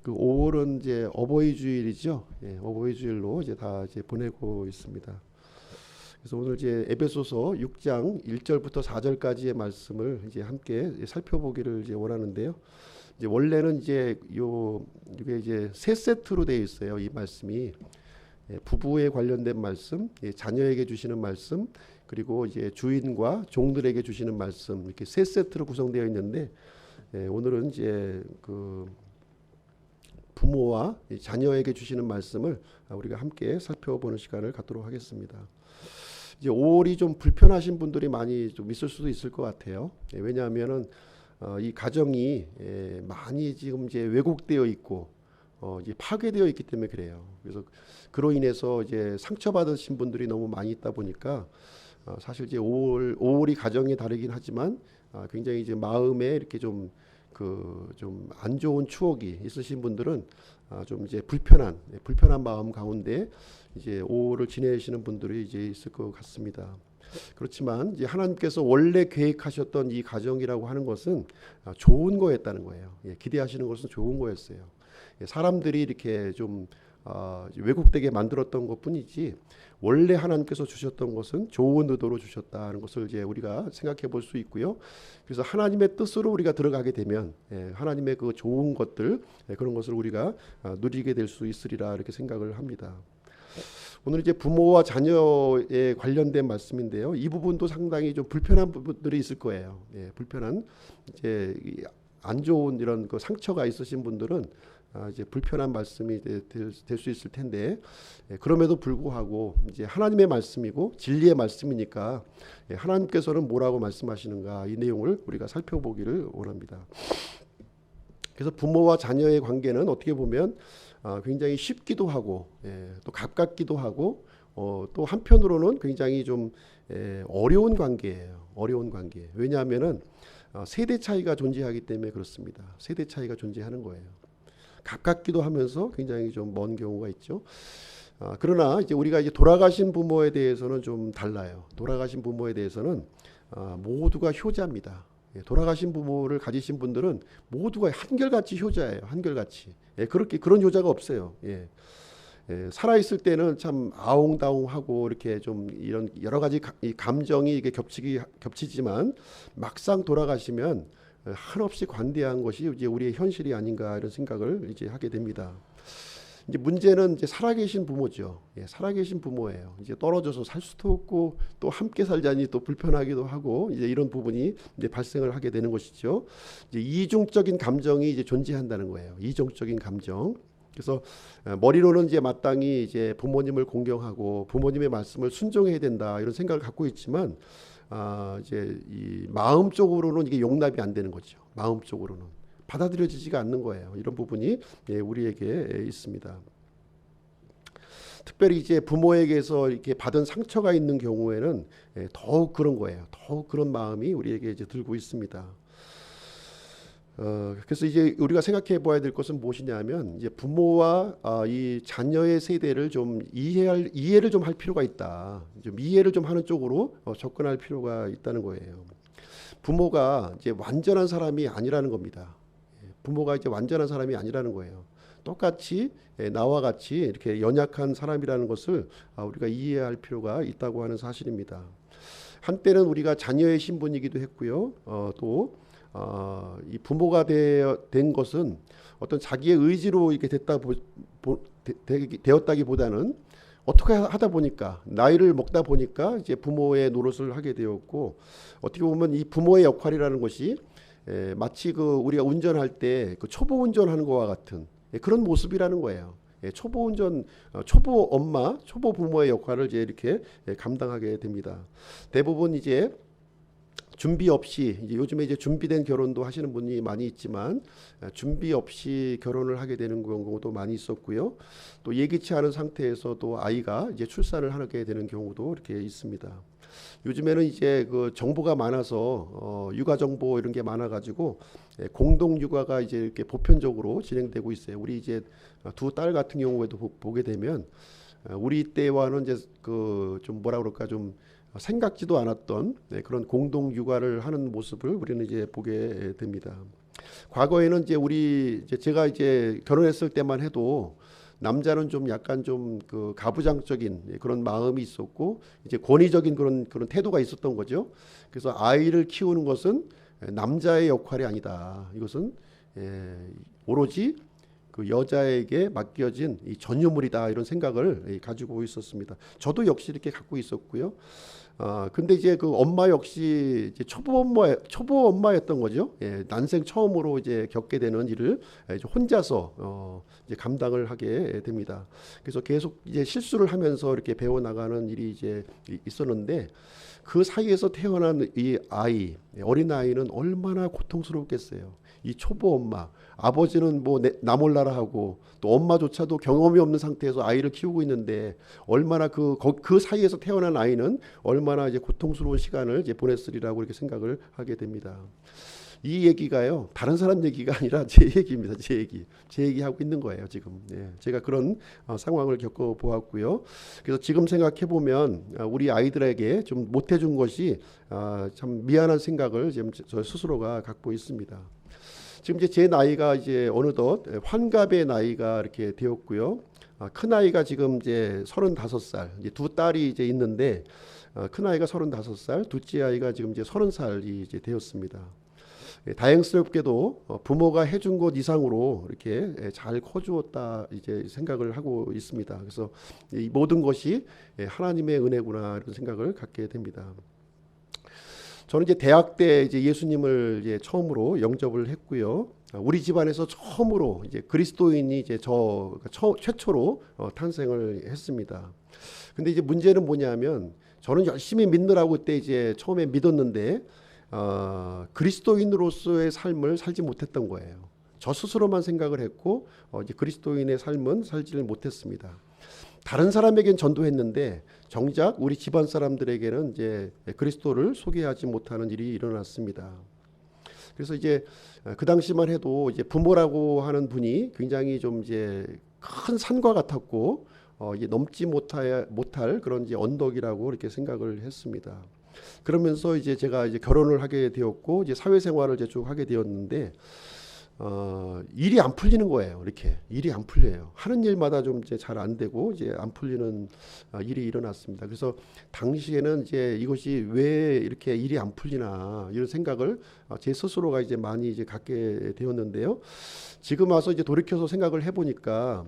그 5월은 이제 어버이 주일이죠. 예, 어버이 주일로 이제 다 이제 보내고 있습니다. 그래서 오늘 이제 에베소서 6장 1절부터 4절까지의 말씀을 이제 함께 살펴보기를 이제 원하는데요. 이제 원래는 이제 이게 이제 세 세트로 되어 있어요. 이 말씀이 부부에 관련된 말씀, 자녀에게 주시는 말씀, 그리고 이제 주인과 종들에게 주시는 말씀, 이렇게 세 세트로 구성되어 있는데 오늘은 이제 그 부모와 자녀에게 주시는 말씀을 우리가 함께 살펴보는 시간을 갖도록 하겠습니다. 이제 5월이 좀 불편하신 분들이 많이 좀 있을 수도 있을 것 같아요. 왜냐하면은 이 가정이 많이 지금 이제 왜곡되어 있고 이제 파괴되어 있기 때문에 그래요. 그래서 그로 인해서 이제 상처받으신 분들이 너무 많이 있다 보니까 사실 이제 5월이 가정이 다르긴 하지만 굉장히 이제 마음에 이렇게 좀 안 좋은 추억이 있으신 분들은 좀 이제 불편한 마음 가운데 이제 5월을 지내시는 분들이 이제 있을 것 같습니다. 그렇지만 이제 하나님께서 원래 계획하셨던 이 가정이라고 하는 것은 좋은 거였다는 거예요. 기대하시는 것은 좋은 거였어요. 사람들이 이렇게 좀 왜곡되게 만들었던 것뿐이지 원래 하나님께서 주셨던 것은 좋은 의도로 주셨다는 것을 이제 우리가 생각해 볼 수 있고요. 그래서 하나님의 뜻으로 우리가 들어가게 되면 하나님의 그 좋은 것들 그런 것을 우리가 누리게 될 수 있으리라 이렇게 생각을 합니다. 오늘 이제 부모와 자녀에 관련된 말씀인데요. 이 부분도 상당히 좀 불편한 부분들이 있을 거예요. 불편한 이제 안 좋은 이런 그 상처가 있으신 분들은 이제 불편한 말씀이 될 수 있을 텐데 그럼에도 불구하고 이제 하나님의 말씀이고 진리의 말씀이니까 하나님께서는 뭐라고 말씀하시는가 이 내용을 우리가 살펴보기를 원합니다. 그래서 부모와 자녀의 관계는 어떻게 보면 굉장히 쉽기도 하고 또 가깝기도 하고 또 한편으로는 굉장히 좀 어려운 관계예요. 어려운 관계. 왜냐하면은 세대 차이가 존재하기 때문에 그렇습니다. 세대 차이가 존재하는 거예요. 가깝기도 하면서 굉장히 좀 먼 경우가 있죠. 그러나 이제 우리가 이제 돌아가신 부모에 대해서는 좀 달라요. 돌아가신 부모에 대해서는 모두가 효자입니다. 돌아가신 부모를 가지신 분들은 모두가 한결같이 효자예요. 한결같이. 그렇게 그런 효자가 없어요. 살아 있을 때는 참 아웅다웅하고 이렇게 좀 이런 여러 가지 감정이 이게 겹치지만 막상 돌아가시면 한없이 관대한 것이 이제 우리의 현실이 아닌가 이런 생각을 이제 하게 됩니다. 이제 문제는 이제 살아계신 부모죠. 살아계신 부모예요. 이제 떨어져서 살 수도 없고 또 함께 살자니 또 불편하기도 하고 이제 이런 부분이 이제 발생을 하게 되는 것이죠. 이제 이중적인 감정이 이제 존재한다는 거예요. 이중적인 감정. 그래서 머리로는 이제 마땅히 이제 부모님을 공경하고 부모님의 말씀을 순종해야 된다 이런 생각을 갖고 있지만 이제 이 마음적으로는 이게 용납이 안 되는 거죠. 마음적으로는 받아들여지지가 않는 거예요. 이런 부분이 우리에게 있습니다. 특별히 이제 부모에게서 이렇게 받은 상처가 있는 경우에는 더욱 그런 거예요. 더욱 그런 마음이 우리에게 이제 들고 있습니다. 그래서 이제 우리가 생각해 봐야 될 것은 무엇이냐면 이제 부모와 이 자녀의 세대를 좀 이해를 좀 할 필요가 있다. 좀 이해를 좀 하는 쪽으로 접근할 필요가 있다는 거예요. 부모가 이제 완전한 사람이 아니라는 겁니다. 부모가 이제 완전한 사람이 아니라는 거예요. 똑같이 나와 같이 이렇게 연약한 사람이라는 것을 우리가 이해할 필요가 있다고 하는 사실입니다. 한때는 우리가 자녀의 신분이기도 했고요. 또 이 부모가 된 것은 어떤 자기의 의지로 이렇게 되었다기보다는 어떻게 하다 보니까 나이를 먹다 보니까 이제 부모의 노릇을 하게 되었고 어떻게 보면 이 부모의 역할이라는 것이 마치 그 우리가 운전할 때 그 초보 운전하는 것과 같은 그런 모습이라는 거예요. 초보 운전, 초보 엄마, 초보 부모의 역할을 이제 이렇게 감당하게 됩니다. 대부분 이제 준비 없이 이제 요즘에 이제 준비된 결혼도 하시는 분이 많이 있지만 준비 없이 결혼을 하게 되는 경우도 많이 있었고요. 또 예기치 않은 상태에서도 아이가 이제 출산을 하게 되는 경우도 이렇게 있습니다. 요즘에는 이제 그 정보가 많아서 육아 정보 이런 게 많아가지고 공동 육아가 이제 이렇게 보편적으로 진행되고 있어요. 우리 이제 두 딸 같은 경우에도 보게 되면 우리 때와는 이제 그 좀 뭐라 그럴까 좀 생각지도 않았던 그런 공동 육아를 하는 모습을 우리는 이제 보게 됩니다. 과거에는 제가 이제 결혼했을 때만 해도 남자는 좀 약간 좀 그 가부장적인 그런 마음이 있었고 이제 권위적인 그런 태도가 있었던 거죠. 그래서 아이를 키우는 것은 남자의 역할이 아니다. 이것은 오로지 그 여자에게 맡겨진 이 전유물이다, 이런 생각을 가지고 있었습니다. 저도 역시 이렇게 갖고 있었고요. 근데 이제 그 엄마 역시 이제 초보 엄마였던 거죠. 난생 처음으로 이제 겪게 되는 일을 이제 혼자서 이제 감당을 하게 됩니다. 그래서 계속 이제 실수를 하면서 이렇게 배워나가는 일이 이제 있었는데, 그 사이에서 태어난 이 아이, 어린 아이는 얼마나 고통스럽겠어요. 이 초보 엄마, 아버지는 뭐 나 몰라라 하고 또 엄마조차도 경험이 없는 상태에서 아이를 키우고 있는데, 얼마나 그 사이에서 태어난 아이는 얼마나 이제 고통스러운 시간을 이제 보냈으리라고 이렇게 생각을 하게 됩니다. 이 얘기가요, 다른 사람 얘기가 아니라 제 얘기입니다. 제 얘기하고 있는 거예요, 지금. 제가 그런 상황을 겪어보았고요. 그래서 지금 생각해 보면 우리 아이들에게 좀 못해준 것이 참 미안한 생각을 지금 저 스스로가 갖고 있습니다. 지금 이제 제 나이가 이제 어느덧 환갑의 나이가 이렇게 되었고요. 큰 아이가 지금 이제 35살, 이제 두 딸이 이제 있는데, 큰 아이가 35살, 둘째 아이가 지금 이제 30살이 이제 되었습니다. 다행스럽게도 부모가 해준 것 이상으로 이렇게 잘 커주었다 이제 생각을 하고 있습니다. 그래서 이 모든 것이 하나님의 은혜구나, 이런 생각을 갖게 됩니다. 저는 이제 대학 때 이제 예수님을 이제 처음으로 영접을 했고요. 우리 집안에서 처음으로 이제 그리스도인이 이제 최초로 탄생을 했습니다. 근데 이제 문제는 뭐냐면, 저는 열심히 믿느라고 그때 이제 처음에 믿었는데 그리스도인으로서의 삶을 살지 못했던 거예요. 저 스스로만 생각을 했고 이제 그리스도인의 삶은 살지를 못했습니다. 다른 사람에겐 전도했는데 정작 우리 집안 사람들에게는 이제 그리스도를 소개하지 못하는 일이 일어났습니다. 그래서 이제 그 당시만 해도 이제 부모라고 하는 분이 굉장히 좀 이제 큰 산과 같았고 이제 넘지 못할 그런 이제 언덕이라고 이렇게 생각을 했습니다. 그러면서 이제 제가 이제 결혼을 하게 되었고 이제 사회생활을 이제 쭉 하게 되었는데 일이 안 풀리는 거예요. 이렇게 일이 안 풀려요. 하는 일마다 좀 이제 잘 안 되고 이제 안 풀리는 일이 일어났습니다. 그래서 당시에는 이제 이것이 왜 이렇게 일이 안 풀리나, 이런 생각을 제 스스로가 이제 많이 이제 갖게 되었는데요. 지금 와서 이제 돌이켜서 생각을 해보니까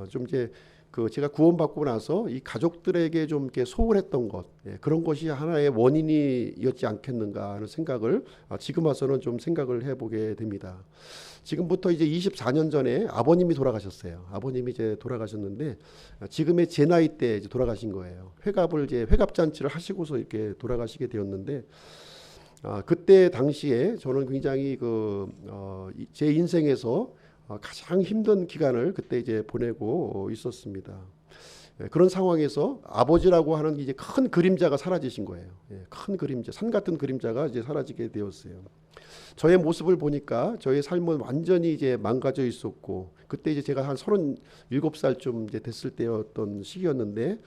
좀 이제 그 제가 구원받고 나서 이 가족들에게 좀 이렇게 소홀했던 것, 그런 것이 하나의 원인이었지 않겠는가 하는 생각을 지금 와서는 좀 생각을 해보게 됩니다. 지금부터 이제 24년 전에 아버님이 돌아가셨어요. 아버님이 이제 돌아가셨는데 지금의 제 나이 때 이제 돌아가신 거예요. 회갑 잔치를 하시고서 이렇게 돌아가시게 되었는데, 그때 당시에 저는 굉장히 제 인생에서 가장 힘든 기간을 그때 이제 보내고 있었습니다. 그런 상황에서 아버지라고 하는 이제 큰 그림자가 사라지신 거예요. 큰 그림자, 산 같은 그림자가 이제 사라지게 되었어요. 저의 모습을 보니까 저의 삶은 완전히 이제 망가져 있었고, 그때 이제 제가 한 37살쯤 이제 됐을 때였던 시기였는데,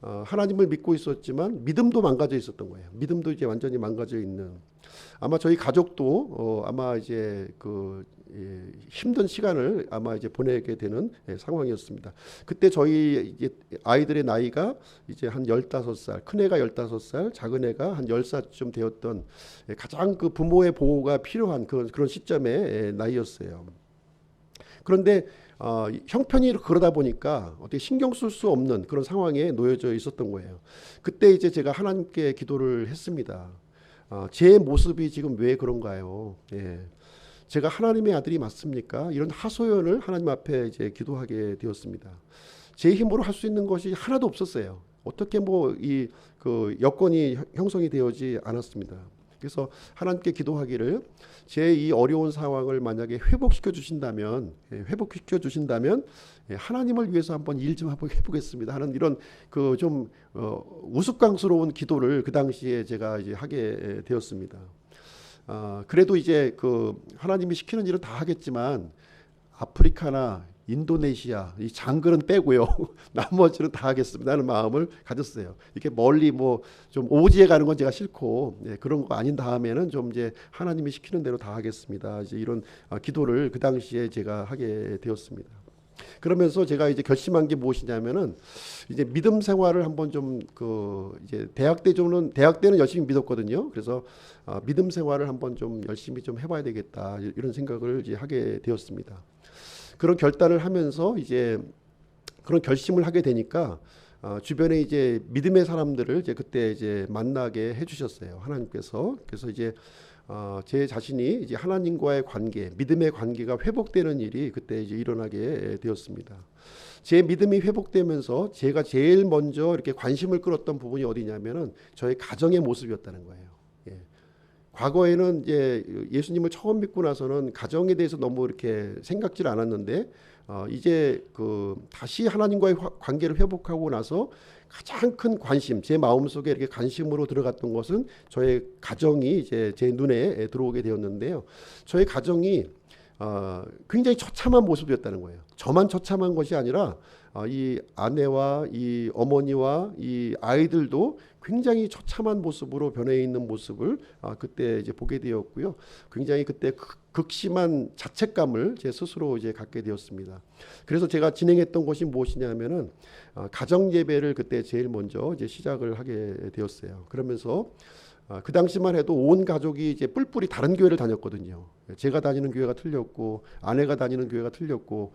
하나님을 믿고 있었지만 믿음도 망가져 있었던 거예요. 믿음도 이제 완전히 망가져 있는. 아마 저희 가족도 아마 이제 힘든 시간을 아마 이제 보내게 되는 상황이었습니다. 그때 저희 이제 아이들의 나이가 이제 한 15살, 큰 애가 15살, 작은 애가 한 10살쯤 되었던 가장 그 부모의 보호가 필요한 그런 시점의 나이였어요. 그런데 형편이 그러다 보니까 어떻게 신경 쓸 수 없는 그런 상황에 놓여져 있었던 거예요. 그때 이제 제가 하나님께 기도를 했습니다. 제 모습이 지금 왜 그런가요? 제가 하나님의 아들이 맞습니까? 이런 하소연을 하나님 앞에 이제 기도하게 되었습니다. 제 힘으로 할 수 있는 것이 하나도 없었어요. 어떻게 여건이 형성이 되어지 않았습니다. 그래서 하나님께 기도하기를, 제 이 어려운 상황을 만약에 회복시켜 주신다면 하나님을 위해서 한번 일 좀 해보겠습니다 하는 이런 좀 우스꽝스러운 기도를 그 당시에 제가 이제 하게 되었습니다. 그래도 이제 하나님이 시키는 일은 다 하겠지만 아프리카나 인도네시아 이 장거는 빼고요. 나머지는 다 하겠습니다 하는 마음을 가졌어요. 이렇게 멀리 뭐 좀 오지에 가는 건 제가 싫고 그런 거 아닌 다음에는 좀 이제 하나님이 시키는 대로 다 하겠습니다. 이제 이런 기도를 그 당시에 제가 하게 되었습니다. 그러면서 제가 이제 결심한 게 무엇이냐면은 이제 믿음 생활을 한번 좀 이제 대학 때는 열심히 믿었거든요. 그래서 믿음 생활을 한번 좀 열심히 좀 해봐야 되겠다 이런 생각을 이제 하게 되었습니다. 그런 결단을 하면서 이제 그런 결심을 하게 되니까 주변에 이제 믿음의 사람들을 이제 그때 이제 만나게 해주셨어요. 하나님께서. 그래서 이제 제 자신이 이제 하나님과의 관계, 믿음의 관계가 회복되는 일이 그때 이제 일어나게 되었습니다. 제 믿음이 회복되면서 제가 제일 먼저 이렇게 관심을 끌었던 부분이 어디냐면은 저의 가정의 모습이었다는 거예요. 예. 과거에는 이제 예수님을 처음 믿고 나서는 가정에 대해서 너무 이렇게 생각지를 않았는데 이제 다시 하나님과의 관계를 회복하고 나서 가장 큰 관심, 제 마음속에 이렇게 관심으로 들어갔던 것은 저의 가정이 이제 제 눈에 들어오게 되었는데요. 저의 가정이 굉장히 처참한 모습이었다는 거예요. 저만 처참한 것이 아니라 이 아내와 이 어머니와 이 아이들도 굉장히 처참한 모습으로 변해 있는 모습을 그때 이제 보게 되었고요. 굉장히 그때 극심한 자책감을 제 스스로 이제 갖게 되었습니다. 그래서 제가 진행했던 것이 무엇이냐면은 가정 예배를 그때 제일 먼저 이제 시작을 하게 되었어요. 그러면서 그 당시만 해도 온 가족이 이제 뿔뿔이 다른 교회를 다녔거든요. 제가 다니는 교회가 틀렸고 아내가 다니는 교회가 틀렸고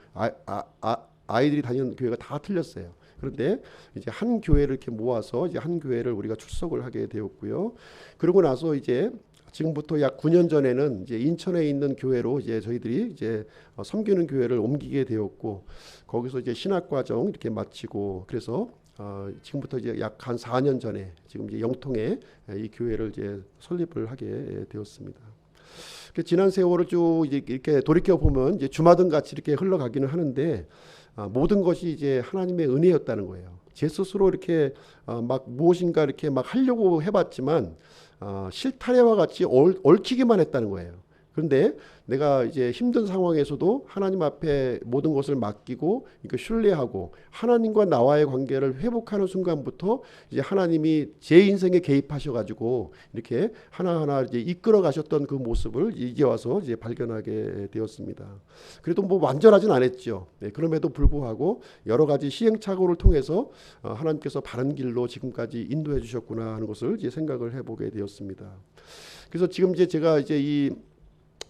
아이들이 다니는 교회가 다 틀렸어요. 그런데 이제 한 교회를 이렇게 모아서 이제 한 교회를 우리가 출석을 하게 되었고요. 그러고 나서 이제 지금부터 약 9년 전에는 이제 인천에 있는 교회로 이제 저희들이 이제 섬기는 교회를 옮기게 되었고 거기서 이제 신학 과정 이렇게 마치고 그래서 지금부터 이제 약 한 4년 전에 지금 이제 영통에 이 교회를 이제 설립을 하게 되었습니다. 지난 세월을 쭉 이렇게 돌이켜 보면 이제 주마등 같이 이렇게 흘러가기는 하는데 모든 것이 이제 하나님의 은혜였다는 거예요. 제 스스로 이렇게 막 무엇인가 이렇게 막 하려고 해봤지만 실타래와 같이 얽히기만 했다는 거예요. 그런데 내가 이제 힘든 상황에서도 하나님 앞에 모든 것을 맡기고 이거 신뢰하고 하나님과 나와의 관계를 회복하는 순간부터 이제 하나님이 제 인생에 개입하셔가지고 이렇게 하나하나 이제 이끌어 가셨던 그 모습을 이제 와서 이제 발견하게 되었습니다. 그래도 뭐 완전하진 않았죠. 네, 그럼에도 불구하고 여러 가지 시행착오를 통해서 하나님께서 바른 길로 지금까지 인도해 주셨구나 하는 것을 이제 생각을 해보게 되었습니다. 그래서 지금 이제 제가 이제 이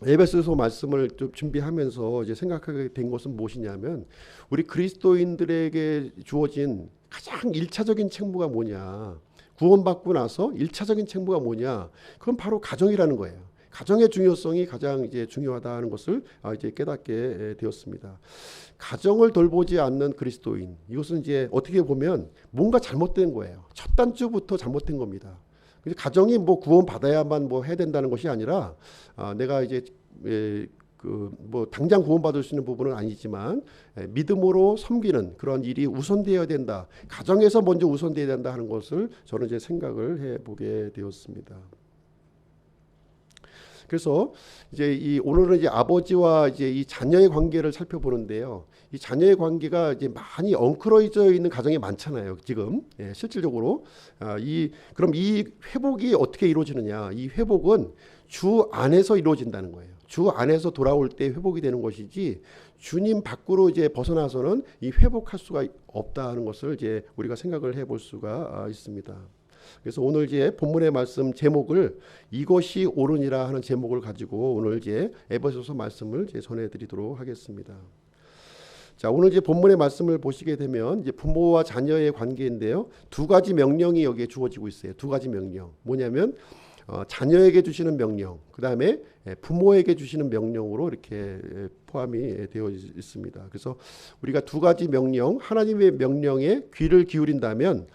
에베소서 말씀을 좀 준비하면서 이제 생각하게 된 것은 무엇이냐면 우리 그리스도인들에게 주어진 가장 일차적인 책무가 뭐냐, 구원받고 나서 일차적인 책무가 뭐냐, 그건 바로 가정이라는 거예요. 가정의 중요성이 가장 이제 중요하다는 것을 이제 깨닫게 되었습니다. 가정을 돌보지 않는 그리스도인, 이것은 이제 어떻게 보면 뭔가 잘못된 거예요. 첫 단추부터 잘못된 겁니다. 가정이 뭐 구원 받아야만 뭐 해야 된다는 것이 아니라 내가 이제 뭐 당장 구원 받을 수 있는 부분은 아니지만 믿음으로 섬기는 그런 일이 우선되어야 된다. 가정에서 먼저 우선되어야 된다 하는 것을 저는 이제 생각을 해보게 되었습니다. 그래서 이제 오늘은 이제 아버지와 이제 이 자녀의 관계를 살펴보는데요. 이 자녀의 관계가 이제 많이 엉클어져 있는 가정이 많잖아요. 지금 실질적으로 그럼 이 회복이 어떻게 이루어지느냐? 이 회복은 주 안에서 이루어진다는 거예요. 주 안에서 돌아올 때 회복이 되는 것이지 주님 밖으로 이제 벗어나서는 이 회복할 수가 없다는 것을 이제 우리가 생각을 해볼 수가 있습니다. 그래서 오늘 이제 본문의 말씀 제목을 이것이 옳으니라 하는 제목을 가지고 오늘 이제 에베소서 말씀을 이제 전해드리도록 하겠습니다. 자, 오늘 이제 본문의 말씀을 보시게 되면 이제 부모와 자녀의 관계인데요. 두 가지 명령이 여기에 주어지고 있어요. 두 가지 명령. 뭐냐면 자녀에게 주시는 명령, 그 다음에 부모에게 주시는 명령으로 이렇게 포함이 되어 있습니다. 그래서 우리가 두 가지 명령, 하나님의 명령에 귀를 기울인다면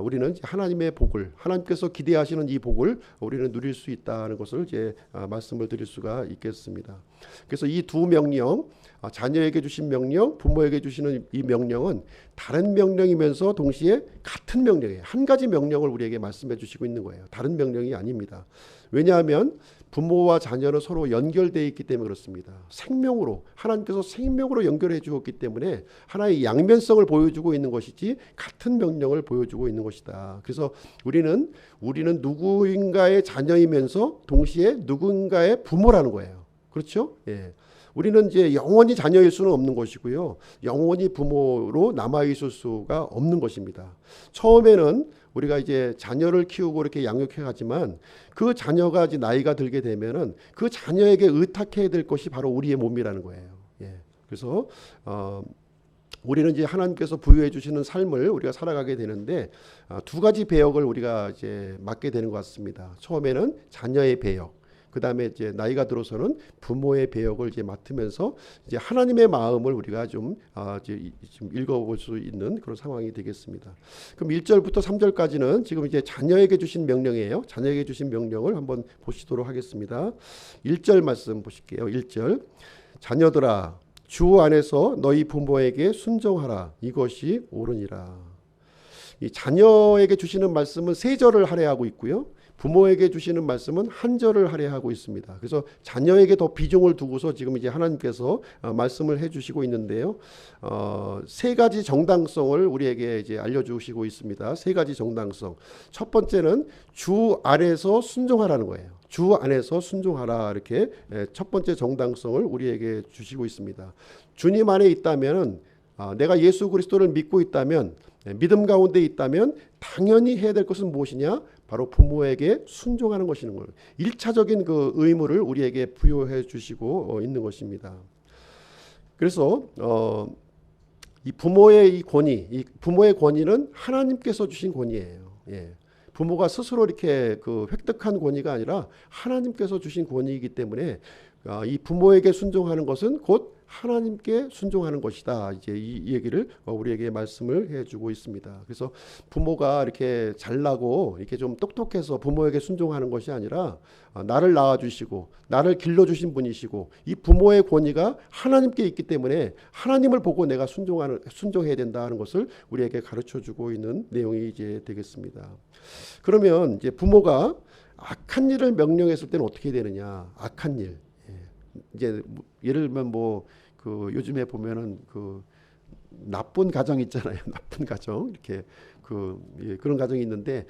우리는 하나님의 복을, 하나님께서 기대하시는 이 복을 우리는 누릴 수 있다는 것을 이제 말씀을 드릴 수가 있겠습니다. 그래서 이 두 명령, 자녀에게 주신 명령, 부모에게 주시는 이 명령은 다른 명령이면서 동시에 같은 명령이에요. 한 가지 명령을 우리에게 말씀해 주시고 있는 거예요. 다른 명령이 아닙니다. 왜냐하면 부모와 자녀는 서로 연결되어 있기 때문에 그렇습니다. 생명으로 하나님께서 생명으로 연결해 주었기 때문에 하나의 양면성을 보여주고 있는 것이지 같은 명령을 보여주고 있는 것이다. 그래서 우리는 누구인가의 자녀이면서 동시에 누군가의 부모라는 거예요. 그렇죠? 예. 우리는 이제 영원히 자녀일 수는 없는 것이고요. 영원히 부모로 남아 있을 수가 없는 것입니다. 처음에는 우리가 이제 자녀를 키우고 이렇게 양육해 가지만 그 자녀가 이제 나이가 들게 되면은 그 자녀에게 의탁해야 될 것이 바로 우리의 몸이라는 거예요. 예. 그래서 우리는 이제 하나님께서 부여해 주시는 삶을 우리가 살아가게 되는데 두 가지 배역을 우리가 이제 맡게 되는 것 같습니다. 처음에는 자녀의 배역. 그 다음에 이제 나이가 들어서는 부모의 배역을 이제 맡으면서 이제 하나님의 마음을 우리가 좀 읽어볼 수 있는 그런 상황이 되겠습니다. 그럼 1절부터 3절까지는 지금 이제 자녀에게 주신 명령이에요. 자녀에게 주신 명령을 한번 보시도록 하겠습니다. 1절 말씀 보실게요. 1절. 자녀들아, 주 안에서 너희 부모에게 순종하라. 이것이 옳으니라. 이 자녀에게 주시는 말씀은 3절을 할애하고 있고요. 부모에게 주시는 말씀은 1절을 할애하고 있습니다. 그래서 자녀에게 더 비중을 두고서 지금 이제 하나님께서 말씀을 해주시고 있는데요. 3가지 정당성을 우리에게 이제 알려주시고 있습니다. 3가지 정당성. 첫 번째는 주 안에서 순종하라는 거예요. 주 안에서 순종하라, 이렇게 첫 번째 정당성을 우리에게 주시고 있습니다. 주님 안에 있다면, 내가 예수 그리스도를 믿고 있다면, 믿음 가운데 있다면 당연히 해야 될 것은 무엇이냐? 바로 부모에게 순종하는 것이는 거예요. 1차적인 그 의무를 우리에게 부여해 주시고 있는 것입니다. 그래서 이 부모의 이 권위, 이 부모의 권위는 하나님께서 주신 권위예요. 예. 부모가 스스로 이렇게 그 획득한 권위가 아니라 하나님께서 주신 권위이기 때문에 이 부모에게 순종하는 것은 곧 하나님께 순종하는 것이다. 이제 이 얘기를 우리에게 말씀을 해주고 있습니다. 그래서 부모가 이렇게 잘나고 이렇게 좀 똑똑해서 부모에게 순종하는 것이 아니라 나를 낳아주시고 나를 길러주신 분이시고 이 부모의 권위가 하나님께 있기 때문에 하나님을 보고 내가 순종해야 된다는 것을 우리에게 가르쳐주고 있는 내용이 이제 되겠습니다. 그러면 이제 부모가 악한 일을 명령했을 때는 어떻게 되느냐? 악한 일. 이제 예를 들면 그 요즘에 보면은 그 나쁜 가정 있잖아요. 나쁜 가정 이렇게 그런 가정이 있는데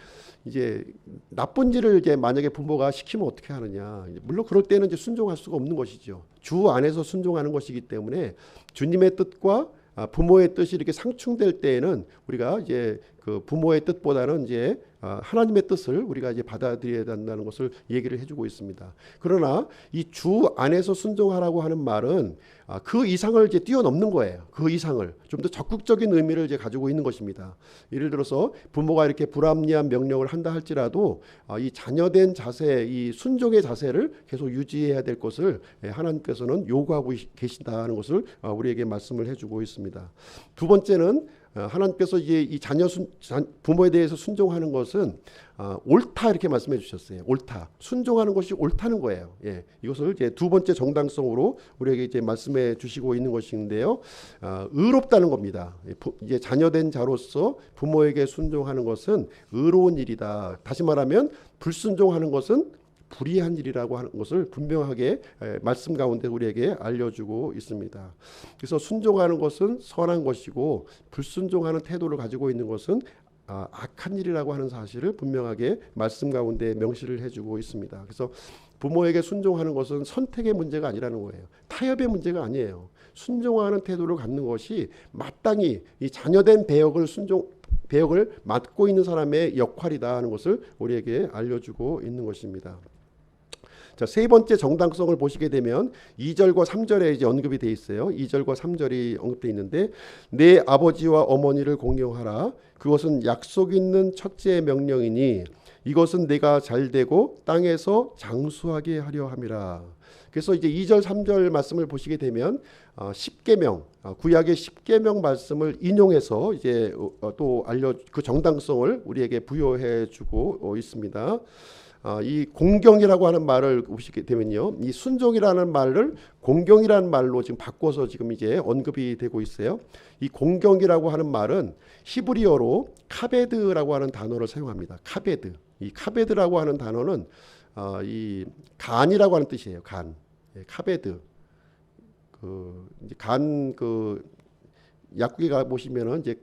이제 나쁜 일을 이제 만약에 부모가 시키면 어떻게 하느냐? 물론 그럴 때는 이제 순종할 수가 없는 것이죠. 주 안에서 순종하는 것이기 때문에 주님의 뜻과 부모의 뜻이 이렇게 상충될 때에는 우리가 이제 그 부모의 뜻보다는 이제 하나님의 뜻을 우리가 이제 받아들여야 된다는 것을 얘기를 해주고 있습니다. 그러나 이 주 안에서 순종하라고 하는 말은 그 이상을 이제 뛰어넘는 거예요. 그 이상을 좀 더 적극적인 의미를 이제 가지고 있는 것입니다. 예를 들어서 부모가 이렇게 불합리한 명령을 한다 할지라도 이 자녀된 자세, 이 순종의 자세를 계속 유지해야 될 것을 하나님께서는 요구하고 계신다는 것을 우리에게 말씀을 해주고 있습니다. 두 번째는 하나님께서 이제 이 부모에 대해서 순종하는 것은 옳다 이렇게 말씀해 주셨어요. 옳다. 순종하는 것이 옳다는 거예요. 예. 이것을 이제 두 번째 정당성으로 우리에게 이제 말씀해 주시고 있는 것인데요. 의롭다는 겁니다. 이제 자녀된 자로서 부모에게 순종하는 것은 의로운 일이다. 다시 말하면 불순종하는 것은 불의한 일이라고 하는 것을 분명하게 말씀 가운데 우리에게 알려주고 있습니다. 그래서 순종하는 것은 선한 것이고 불순종하는 태도를 가지고 있는 것은 악한 일이라고 하는 사실을 분명하게 말씀 가운데 명시를 해주고 있습니다. 그래서 부모에게 순종하는 것은 선택의 문제가 아니라는 거예요. 타협의 문제가 아니에요. 순종하는 태도를 갖는 것이 마땅히 이 자녀된 배역을 맡고 있는 사람의 역할이다 하는 것을 우리에게 알려주고 있는 것입니다. 자, 세 번째 정당성을 보시게 되면 2절과 3절에 이제 언급이 돼 있어요. 2절과 3절이 언급돼 있는데 내 아버지와 어머니를 공경하라. 그것은 약속 있는 첫째의 명령이니 이것은 내가 잘되고 땅에서 장수하게 하려 함이라. 그래서 이제 2절 3절 말씀을 보시게 되면 10계명 구약의 10계명 말씀을 인용해서 이제 또 그 정당성을 우리에게 부여해 주고 있습니다. 이 공경이라고 하는 말을 보시게 되면요, 이 순종이라는 말을 공경이라는 말로 지금 바꿔서 지금 이제 언급이 되고 있어요. 이 공경이라고 하는 말은 히브리어로 카베드라고 하는 단어를 사용합니다. 카베드. 이 카베드라고 하는 단어는 이 간이라고 하는 뜻이에요. 간, 카베드. 이제 약국에 가 보시면은 이제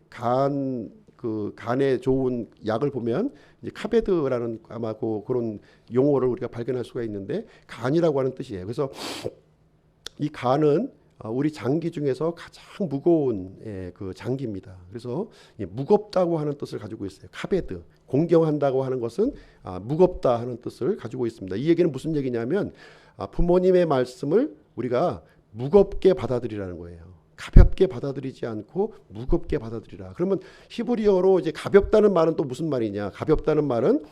간에 좋은 약을 보면 이제 카베드라는 아마 그런 용어를 우리가 발견할 수가 있는데 간이라고 하는 뜻이에요. 그래서 이 간은 우리 장기 중에서 가장 무거운 그 장기입니다. 그래서 무겁다고 하는 뜻을 가지고 있어요. 카베드. 공경한다고 하는 것은 무겁다 하는 뜻을 가지고 있습니다. 이 얘기는 무슨 얘기냐면 부모님의 말씀을 우리가 무겁게 받아들이라는 거예요. 가볍게 받아들이지 않고 무겁게 받아들이라. 그러면 히브리어로 이제 가볍다는 말은 또 무슨 말이냐? 가볍다는 말은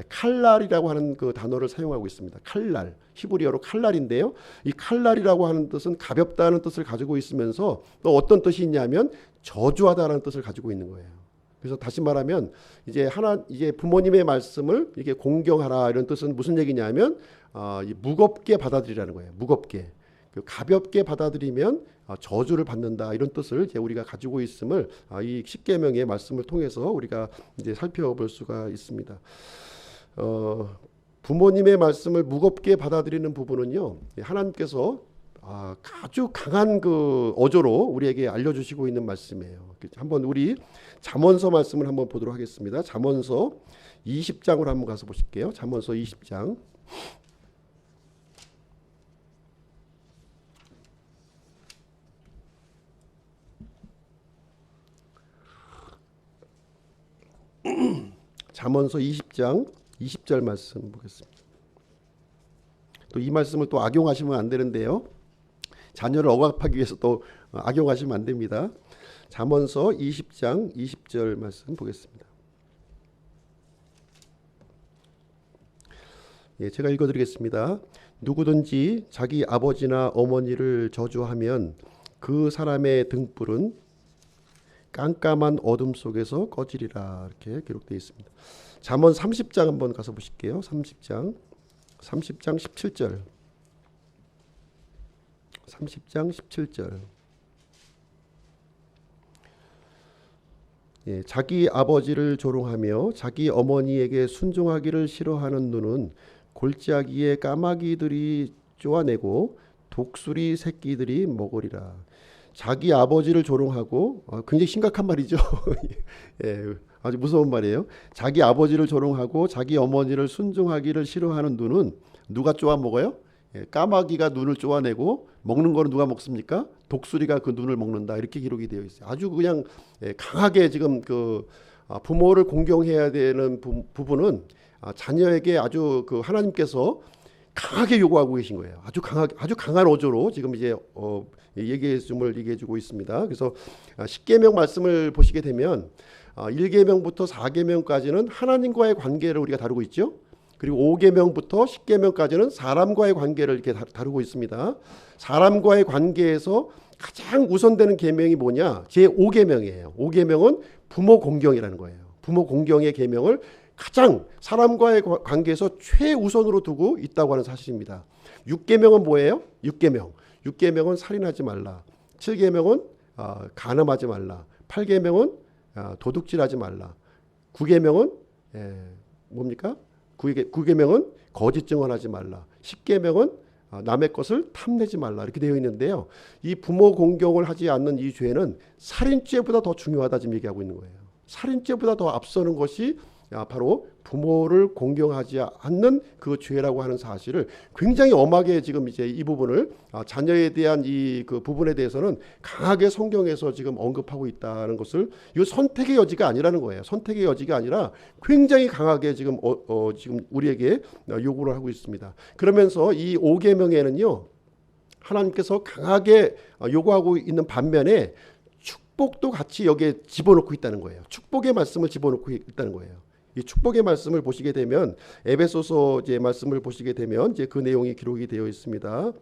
칼날이라고 하는 그 단어를 사용하고 있습니다. 칼날. 히브리어로 칼날인데요. 이 칼날이라고 하는 뜻은 가볍다는 뜻을 가지고 있으면서 또 어떤 뜻이 있냐면 저주하다라는 뜻을 가지고 있는 거예요. 그래서 다시 말하면 이제 부모님의 말씀을 이게 공경하라 이런 뜻은 무슨 얘기냐면 무겁게 받아들이라는 거예요. 무겁게. 가볍게 받아들이면 저주를 받는다 이런 뜻을 이제 우리가 가지고 있음을 이 십계명의 말씀을 통해서 우리가 이제 살펴볼 수가 있습니다. 부모님의 말씀을 무겁게 받아들이는 부분은요, 하나님께서 아주 강한 그 어조로 우리에게 알려주시고 있는 말씀이에요. 한번 우리 잠언서 말씀을 한번 보도록 하겠습니다. 잠언서 20장으로 한번 가서 보실게요. 잠언서 20장. 잠언서 20장 20절 말씀 보겠습니다. 또 이 말씀을 또 악용하시면 안 되는데요. 자녀를 억압하기 위해서 또 악용하시면 안 됩니다. 잠언서 20장 20절 말씀 보겠습니다. 제가 읽어드리겠습니다. 누구든지 자기 아버지나 어머니를 저주하면 그 사람의 등불은 깜깜한 어둠 속에서 꺼지리라 이렇게 기록되어 있습니다. 잠언 30장 한번 가서 보실게요. 30장 17절. 30장 17절. 자기 아버지를 조롱하며 자기 어머니에게 순종하기를 싫어하는 눈은 골짜기에 까마귀들이 쪼아내고 독수리 새끼들이 먹으리라. 자기 아버지를 조롱하고 굉장히 심각한 말이죠. 아주 무서운 말이에요. 자기 아버지를 조롱하고 자기 어머니를 순종하기를 싫어하는 눈은 누가 쪼아 먹어요? 까마귀가 눈을 쪼아내고 먹는 거는 누가 먹습니까? 독수리가 그 눈을 먹는다 이렇게 기록이 되어 있어요. 아주 그냥 강하게 지금 부모를 공경해야 되는 부분은 자녀에게 아주 하나님께서 강하게 요구하고 계신 거예요. 아주 강한 어조로 지금 이제 얘기해주고 있습니다. 그래서 10계명 말씀을 보시게 되면 1계명부터 4계명까지는 하나님과의 관계를 우리가 다루고 있죠. 그리고 5계명부터 10계명까지는 사람과의 관계를 이렇게 다루고 있습니다. 사람과의 관계에서 가장 우선되는 계명이 뭐냐? 제 5계명이에요. 5계명은 부모 공경이라는 거예요. 부모 공경의 계명을 가장 사람과의 관계에서 최우선으로 두고 있다고 하는 사실입니다. 6계명은 뭐예요? 6계명은 살인하지 말라. 7계명은 간음하지 말라. 8계명은 도둑질하지 말라. 9계명은 뭡니까? 9계명은 거짓 증언하지 말라. 10계명은 남의 것을 탐내지 말라. 이렇게 되어 있는데요. 이 부모 공경을 하지 않는 이 죄는 살인죄보다 더 중요하다 지금 얘기하고 있는 거예요. 살인죄보다 더 앞서는 것이 바로 부모를 공경하지 않는 그 죄라고 하는 사실을 굉장히 엄하게 지금 이제 이 부분을 자녀에 대한 그 부분에 대해서는 강하게 성경에서 지금 언급하고 있다는 것을 이 선택의 여지가 아니라는 거예요. 선택의 여지가 아니라 굉장히 강하게 지금 지금 우리에게 요구를 하고 있습니다. 그러면서 이 5계명에는요 하나님께서 강하게 요구하고 있는 반면에 축복도 같이 여기에 집어넣고 있다는 거예요. 축복의 말씀을 집어넣고 있다는 거예요. 이 축복의 말씀을 보시게 되면 에베소서 이제 말씀을 보시게 되면 이제 그 내용이 기록이 되어 있습니다.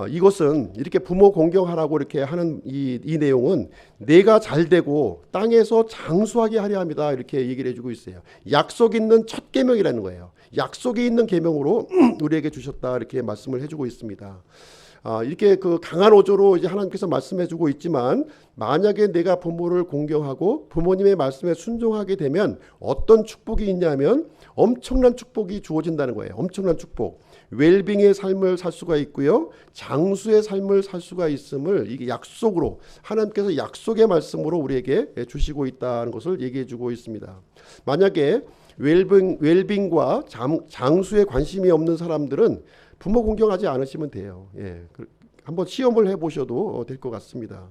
이것은 이렇게 부모 공경하라고 이렇게 하는 이 내용은 내가 잘되고 땅에서 장수하게 하려 합니다. 이렇게 얘기를 해주고 있어요. 약속 있는 첫 계명이라는 거예요. 약속이 있는 계명으로 우리에게 주셨다 이렇게 말씀을 해주고 있습니다. 이렇게 그 강한 어조로 이제 하나님께서 말씀해주고 있지만 만약에 내가 부모를 공경하고 부모님의 말씀에 순종하게 되면 어떤 축복이 있냐면 엄청난 축복이 주어진다는 거예요. 엄청난 축복. 웰빙의 삶을 살 수가 있고요. 장수의 삶을 살 수가 있음을 이게 약속으로 하나님께서 약속의 말씀으로 우리에게 주시고 있다는 것을 얘기해 주고 있습니다. 만약에 웰빙과 장수에 관심이 없는 사람들은 부모 공경하지 않으시면 돼요. 한번 시험을 해보셔도 될 것 같습니다.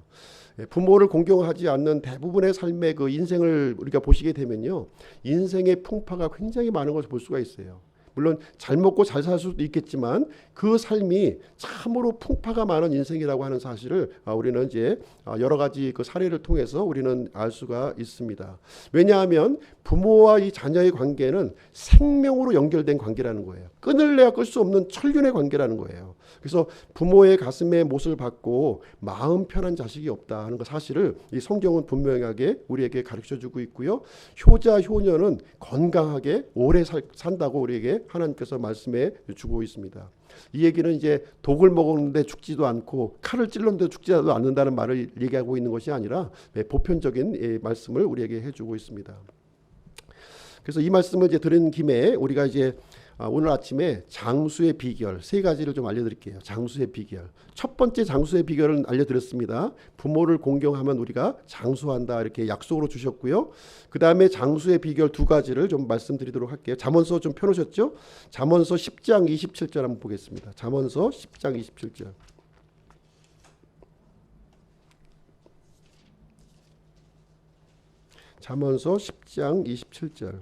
부모를 공경하지 않는 대부분의 삶의 그 인생을 우리가 보시게 되면요, 인생의 풍파가 굉장히 많은 것을 볼 수가 있어요. 물론 잘 먹고 잘 살 수도 있겠지만 그 삶이 참으로 풍파가 많은 인생이라고 하는 사실을 우리는 이제 여러 가지 그 사례를 통해서 우리는 알 수가 있습니다. 왜냐하면 부모와 이 자녀의 관계는 생명으로 연결된 관계라는 거예요. 끊을래야 끌 수 없는 천륜의 관계라는 거예요. 그래서 부모의 가슴에 못을 박고 마음 편한 자식이 없다 하는 그 사실을 이 성경은 분명하게 우리에게 가르쳐주고 있고요. 효자 효녀는 건강하게 오래 산다고 우리에게 하나님께서 말씀해 주고 있습니다. 이 얘기는 이제 독을 먹었는데 죽지도 않고 칼을 찔렀는데 죽지도 않는다는 말을 얘기하고 있는 것이 아니라 보편적인 말씀을 우리에게 해주고 있습니다. 그래서 이 말씀을 이제 들은 김에 우리가 이제 오늘 아침에 장수의 비결 3가지를 좀 알려드릴게요. 장수의 비결. 첫 번째 장수의 비결은 알려드렸습니다. 부모를 공경하면 우리가 장수한다 이렇게 약속으로 주셨고요. 그 다음에 장수의 비결 2가지를 좀 말씀드리도록 할게요. 잠언서 좀 펴놓으셨죠? 잠언서 10장 27절 한번 보겠습니다. 잠언서 10장 27절. 잠언서 10장 27절.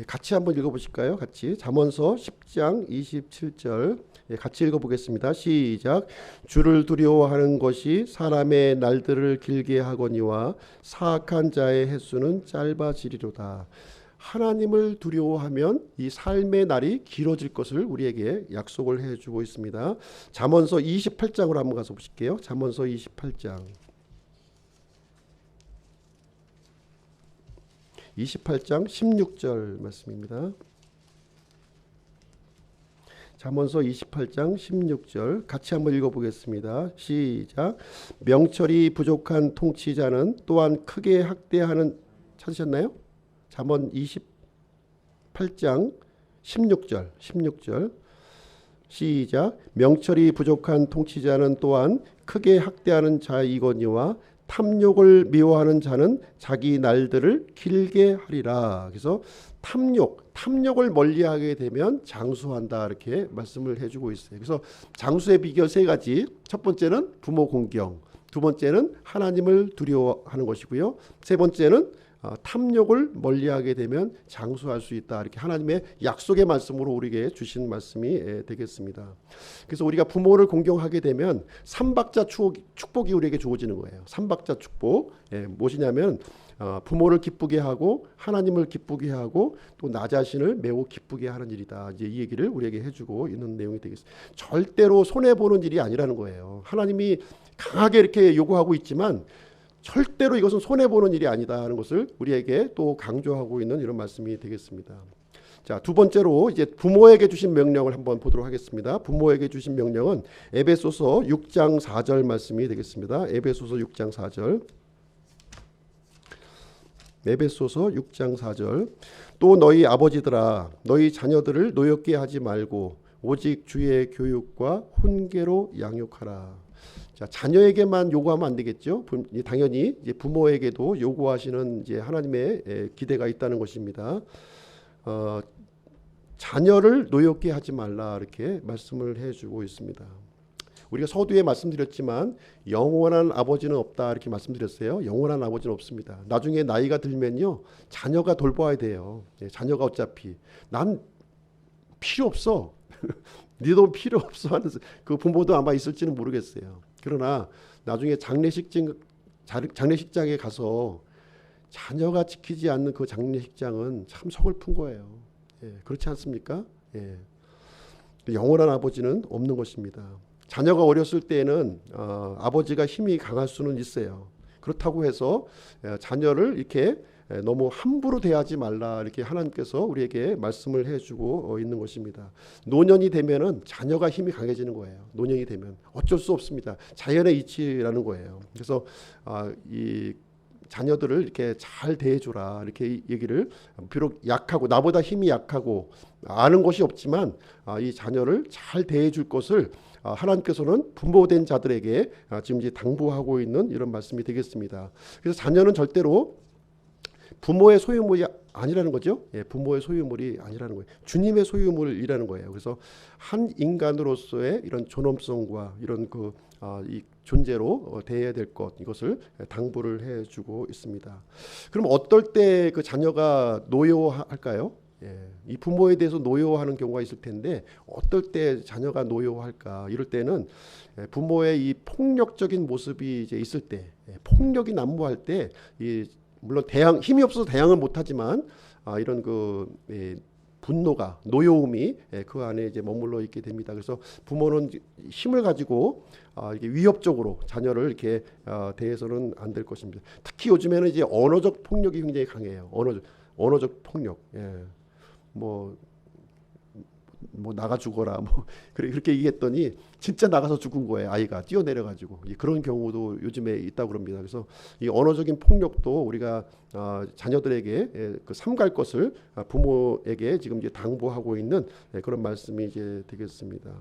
같이 한번 읽어보실까요? 같이 잠언서 10장 27절 같이 읽어보겠습니다. 시작. 주를 두려워하는 것이 사람의 날들을 길게 하거니와 사악한 자의 횟수는 짧아지리로다. 하나님을 두려워하면 이 삶의 날이 길어질 것을 우리에게 약속을 해주고 있습니다. 잠언서 28장으로 한번 가서 보실게요. 잠언서 28장 16절 말씀입니다. 잠언서 28장 16절 같이 한번 읽어보겠습니다. 시작. 명철이 부족한 통치자는 또한 크게 학대하는, 찾으셨나요? 잠언 28장 16절 시작. 명철이 부족한 통치자는 또한 크게 학대하는 자이거니와 탐욕을 미워하는 자는 자기 날들을 길게 하리라. 그래서 탐욕을 멀리하게 되면 장수한다 이렇게 말씀을 해주고 있어요. 그래서 장수의 비결 3가지. 첫 번째는 부모 공경, 두 번째는 하나님을 두려워하는 것이고요. 세 번째는 탐욕을 멀리하게 되면 장수할 수 있다. 이렇게 하나님의 약속의 말씀으로 우리에게 주신 말씀이 되겠습니다. 그래서 우리가 부모를 공경하게 되면 삼박자 축복이 우리에게 주어지는 거예요. 삼박자 축복. 무엇이냐면 부모를 기쁘게 하고 하나님을 기쁘게 하고 또 나 자신을 매우 기쁘게 하는 일이다. 이제 이 얘기를 우리에게 해주고 있는 내용이 되겠습니다. 절대로 손해 보는 일이 아니라는 거예요. 하나님이 강하게 이렇게 요구하고 있지만 절대로 이것은 손해보는 일이 아니다 하는 것을 우리에게 또 강조하고 있는 이런 말씀이 되겠습니다. 자, 두 번째로 이제 부모에게 주신 명령을 한번 보도록 하겠습니다. 부모에게 주신 명령은 에베소서 6장 4절 말씀이 되겠습니다. 에베소서 6장 4절. 에베소서 6장 4절. 또 너희 아버지들아 너희 자녀들을 노엽게 하지 말고 오직 주의 교육과 훈계로 양육하라. 자, 자녀에게만 요구하면 안 되겠죠. 당연히 이제 부모에게도 요구하시는 이제 하나님의 기대가 있다는 것입니다. 자녀를 노엽게 하지 말라 이렇게 말씀을 해주고 있습니다. 우리가 서두에 말씀드렸지만 영원한 아버지는 없다 이렇게 말씀드렸어요. 영원한 아버지는 없습니다. 나중에 나이가 들면요 자녀가 돌봐야 돼요. 자녀가 어차피 난 필요 없어. 니도 필요 없어 하는 그 부모도 아마 있을지는 모르겠어요. 그러나 나중에 장례식장에 가서 자녀가 지키지 않는 그 장례식장은 참 서글픈 거예요. 그렇지 않습니까? 영원한 아버지는 없는 것입니다. 자녀가 어렸을 때에는 아버지가 힘이 강할 수는 있어요. 그렇다고 해서 자녀를 이렇게 너무 함부로 대하지 말라 이렇게 하나님께서 우리에게 말씀을 해주고 있는 것입니다. 노년이 되면은 자녀가 힘이 강해지는 거예요. 노년이 되면 어쩔 수 없습니다. 자연의 이치라는 거예요. 그래서 이 자녀들을 이렇게 잘 대해주라 이렇게 얘기를, 비록 약하고 나보다 힘이 약하고 아는 것이 없지만 이 자녀를 잘 대해줄 것을 하나님께서는 부모된 자들에게 지금 이제 당부하고 있는 이런 말씀이 되겠습니다. 그래서 자녀는 절대로 부모의 소유물이 아니라는 거죠. 부모의 소유물이 아니라는 거예요. 주님의 소유물이라는 거예요. 그래서 한 인간으로서의 이런 존엄성과 이런 이 존재로 대해야 될 것, 이것을 당부를 해주고 있습니다. 그럼 어떨 때 그 자녀가 노여워할까요? 이 부모에 대해서 노여워하는 경우가 있을 텐데 어떨 때 자녀가 노여워할까? 이럴 때는 부모의 이 폭력적인 모습이 이제 있을 때, 폭력이 난무할 때, 물론 힘이 없어서 대항을 못하지만 이런 분노가, 노여움이 그 안에 이제 머물러 있게 됩니다. 그래서 부모는 힘을 가지고 이게 위협적으로 자녀를 이렇게 대해서는 안 될 것입니다. 특히 요즘에는 이제 언어적 폭력이 굉장히 강해요. 언어적 폭력. 뭐 나가 죽어라 그렇게 얘기했더니 진짜 나가서 죽은 거예요. 아이가 뛰어내려가지고. 그런 경우도 요즘에 있다고 그럽니다. 그래서 이 언어적인 폭력도 우리가 자녀들에게 삼갈 것을 부모에게 지금 이제 당부하고 있는 그런 말씀이 이제 되겠습니다.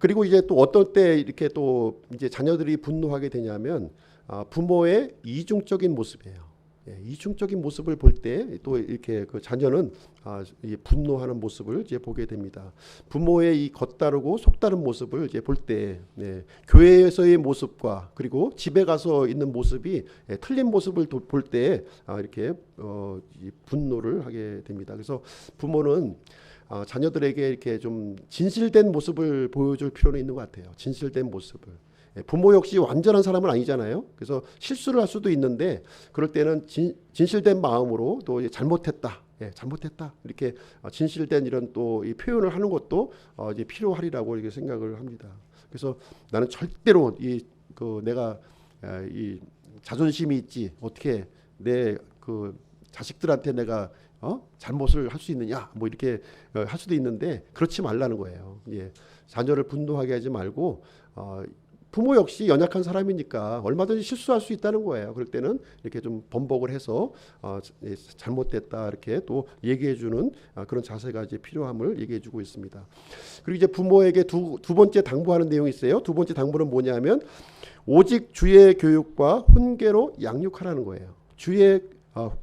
그리고 이제 또 어떨 때 이렇게 또 이제 자녀들이 분노하게 되냐면 부모의 이중적인 모습이에요. 이중적인 모습을 볼 때 또 이렇게 그 자녀는 분노하는 모습을 이제 보게 됩니다. 부모의 이 겉다르고 속다른 모습을 이제 볼 때, 교회에서의 모습과 그리고 집에 가서 있는 모습이 틀린 모습을 볼 때 이렇게 분노를 하게 됩니다. 그래서 부모는 자녀들에게 이렇게 좀 진실된 모습을 보여줄 필요는 있는 것 같아요. 진실된 모습을. 부모 역시 완전한 사람은 아니잖아요. 그래서 실수를 할 수도 있는데 그럴 때는 진실된 마음으로 또 잘못했다, 잘못했다 이렇게 진실된 이런 또 이 표현을 하는 것도 이제 필요하리라고 이렇게 생각을 합니다. 그래서 나는 절대로 내가 이 자존심이 있지 어떻게 내 자식들한테 내가 잘못을 할 수 있느냐 이렇게 할 수도 있는데 그렇지 말라는 거예요. 자녀를 분노하게 하지 말고 부모 역시 연약한 사람이니까 얼마든지 실수할 수 있다는 거예요. 그럴 때는 이렇게 좀 번복을 해서 잘못됐다 이렇게 또 얘기해주는 그런 자세가 이제 필요함을 얘기해주고 있습니다. 그리고 이제 부모에게 두 번째 당부하는 내용이 있어요. 두 번째 당부는 뭐냐면 오직 주의 교육과 훈계로 양육하라는 거예요. 주의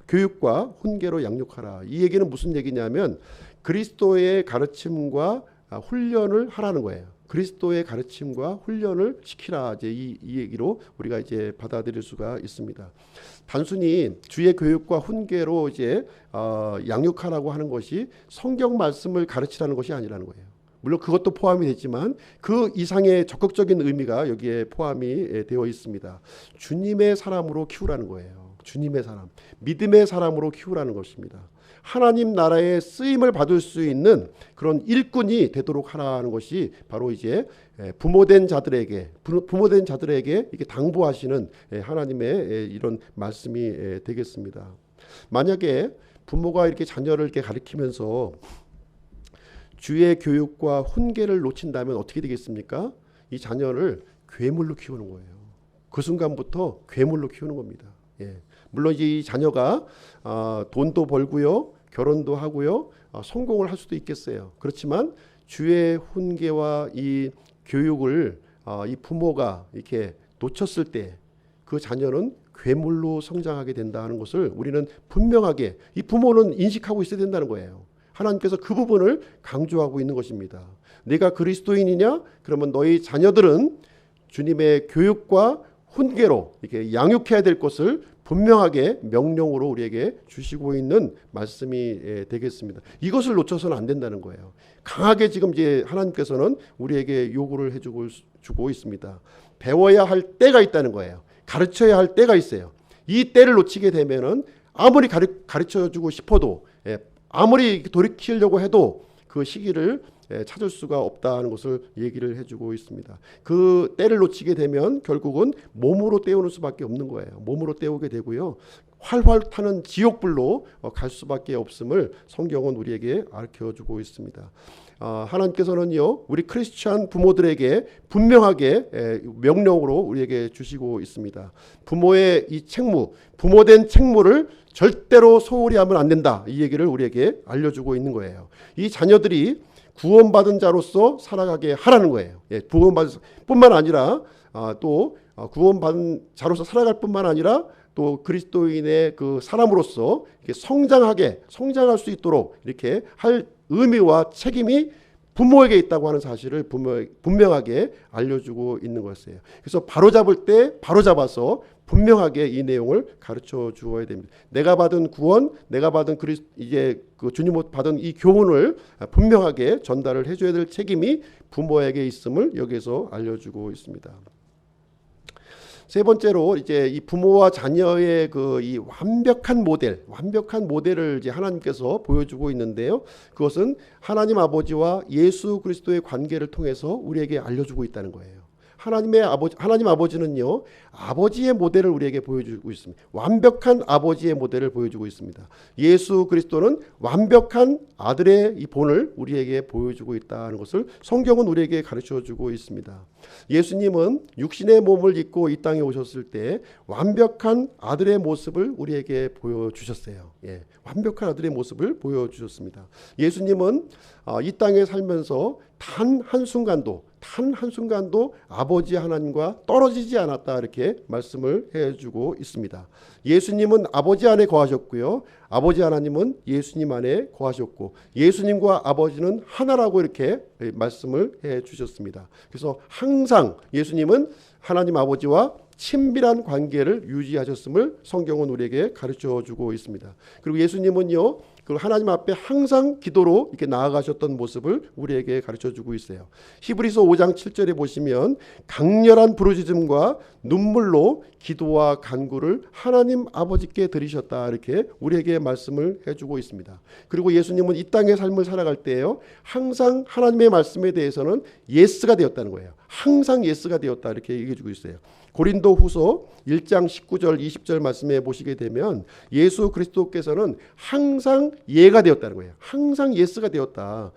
교육과 훈계로 양육하라. 이 얘기는 무슨 얘기냐면 그리스도의 가르침과 훈련을 하라는 거예요. 그리스도의 가르침과 훈련을 시키라. 이제 이 얘기로 우리가 이제 받아들일 수가 있습니다. 단순히 주의 교육과 훈계로 이제 양육하라고 하는 것이 성경 말씀을 가르치라는 것이 아니라는 거예요. 물론 그것도 포함이 됐지만 그 이상의 적극적인 의미가 여기에 포함이 되어 있습니다. 주님의 사람으로 키우라는 거예요. 주님의 사람, 믿음의 사람으로 키우라는 것입니다. 하나님 나라에 쓰임을 받을 수 있는 그런 일꾼이 되도록 하라는 것이 바로 이제 부모된 자들에게 이렇게 당부하시는 하나님의 이런 말씀이 되겠습니다. 만약에 부모가 이렇게 자녀를 이렇게 가르치면서 주의 교육과 훈계를 놓친다면 어떻게 되겠습니까? 이 자녀를 괴물로 키우는 거예요. 그 순간부터 괴물로 키우는 겁니다. 물론 이 자녀가 돈도 벌고요, 결혼도 하고요, 성공을 할 수도 있겠어요. 그렇지만 주의 훈계와 이 교육을 이 부모가 이렇게 놓쳤을 때 그 자녀는 괴물로 성장하게 된다는 것을 우리는 분명하게 이 부모는 인식하고 있어야 된다는 거예요. 하나님께서 그 부분을 강조하고 있는 것입니다. 네가 그리스도인이냐? 그러면 너희 자녀들은 주님의 교육과 훈계로 이렇게 양육해야 될 것을 분명하게 명령으로 우리에게 주시고 있는 말씀이 되겠습니다. 이것을 놓쳐서는 안 된다는 거예요. 강하게 지금 이제 하나님께서는 우리에게 요구를 해주고 있습니다. 배워야 할 때가 있다는 거예요. 가르쳐야 할 때가 있어요. 이 때를 놓치게 되면은 아무리 가르쳐주고 싶어도 아무리 돌이키려고 해도 그 시기를 찾을 수가 없다는 것을 얘기를 해주고 있습니다. 그 때를 놓치게 되면 결국은 몸으로 때우는 수밖에 없는 거예요. 몸으로 때우게 되고요. 활활 타는 지옥불로 갈 수밖에 없음을 성경은 우리에게 알려주고 있습니다. 하나님께서는요, 우리 크리스찬 부모들에게 분명하게 명령으로 우리에게 주시고 있습니다. 부모의 이 책무, 부모된 책무를 절대로 소홀히 하면 안 된다. 이 얘기를 우리에게 알려주고 있는 거예요. 이 자녀들이 구원받은 자로서 살아가게 하라는 거예요. 구원받은 뿐만 아니라 또 구원받은 자로서 살아갈 뿐만 아니라 또 그리스도인의 그 사람으로서 성장할 수 있도록 이렇게 할 의미와 책임이 부모에게 있다고 하는 사실을 분명하게 알려주고 있는 것이에요. 그래서 바로잡을 때 바로잡아서 분명하게 이 내용을 가르쳐 주어야 됩니다. 내가 받은 구원, 내가 받은 이제 그 주님 받은 이 교훈을 분명하게 전달을 해줘야 될 책임이 부모에게 있음을 여기서 알려주고 있습니다. 세 번째로 이제 이 부모와 자녀의 그 이 완벽한 모델을 이제 하나님께서 보여주고 있는데요. 그것은 하나님 아버지와 예수 그리스도의 관계를 통해서 우리에게 알려주고 있다는 거예요. 하나님 아버지는요, 아버지의 모델을 우리에게 보여주고 있습니다. 완벽한 아버지의 모델을 보여주고 있습니다. 예수 그리스도는 완벽한 아들의 이 본을 우리에게 보여주고 있다는 것을 성경은 우리에게 가르쳐주고 있습니다. 예수님은 육신의 몸을 입고 이 땅에 오셨을 때 완벽한 아들의 모습을 우리에게 보여주셨어요. 완벽한 아들의 모습을 보여주셨습니다. 예수님은 이 땅에 살면서 단 한순간도 아버지 하나님과 떨어지지 않았다, 이렇게 말씀을 해주고 있습니다. 예수님은 아버지 안에 거하셨고요, 아버지 하나님은 예수님 안에 거하셨고, 예수님과 아버지는 하나라고 이렇게 말씀을 해주셨습니다. 그래서 항상 예수님은 하나님 아버지와 친밀한 관계를 유지하셨음을 성경은 우리에게 가르쳐주고 있습니다. 그리고 예수님은요, 그 하나님 앞에 항상 기도로 이렇게 나아가셨던 모습을 우리에게 가르쳐주고 있어요. 히브리서 5장 7절에 보시면 강렬한 부르짖음과 눈물로 기도와 간구를 하나님 아버지께 드리셨다, 이렇게 우리에게 말씀을 해주고 있습니다. 그리고 예수님은 이 땅의 삶을 살아갈 때요, 항상 하나님의 말씀에 대해서는 예스가 되었다는 거예요. 항상 예스가 되었다, 이렇게 얘기해주고 있어요. 고린도후서 1장 19절 20절 말씀에 보시게 되면 예수 그리스도께서는 항상 예가 되었다는 거예요. 항상 예스가 되었다.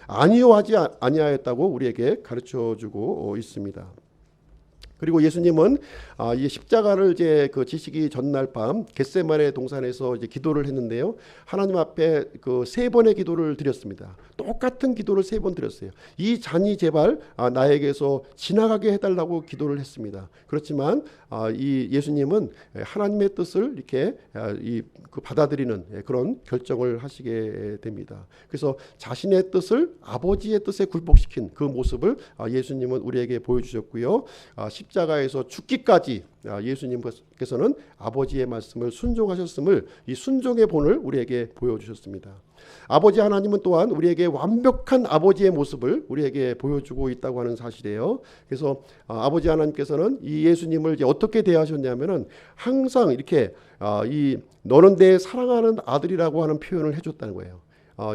아니요하지 아니하였다고 우리에게 가르쳐주고 있습니다. 그리고 예수님은 이 십자가를 이제 그 지시기 전날 밤 겟세마네 동산에서 이제 기도를 했는데요, 하나님 앞에 그 3번의 기도를 드렸습니다. 똑같은 기도를 3번 드렸어요. 이 잔이 제발 나에게서 지나가게 해달라고 기도를 했습니다. 그렇지만 이 예수님은 하나님의 뜻을 이렇게 그 받아들이는 그런 결정을 하시게 됩니다. 그래서 자신의 뜻을 아버지의 뜻에 굴복시킨 그 모습을 예수님은 우리에게 보여주셨고요, 십자가에서 죽기까지 예수님께서는 아버지의 말씀을 순종하셨음을, 이 순종의 본을 우리에게 보여주셨습니다. 아버지 하나님은 또한 우리에게 완벽한 아버지의 모습을 우리에게 보여주고 있다고 하는 사실이에요. 그래서 아버지 하나님께서는 이 예수님을 이제 어떻게 대하셨냐면은 항상 이렇게 너는 내 사랑하는 아들이라고 하는 표현을 해줬다는 거예요.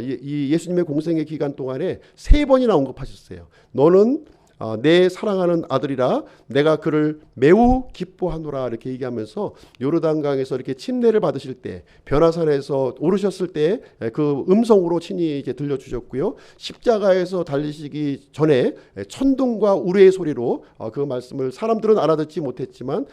이 예수님의 공생의 기간 동안에 3번이나 언급하셨어요. 너는 내 사랑하는 아들이라 내가 그를 매우 기뻐하노라, 이렇게 얘기하면서 요르단강에서 이렇게 침례를 받으실 때, 변화산에서 오르셨을 때 그 음성으로 친히 이제 들려주셨고요, 십자가에서 달리시기 전에 천둥과 우레의 소리로 그 말씀을 사람들은 알아듣지 못했지만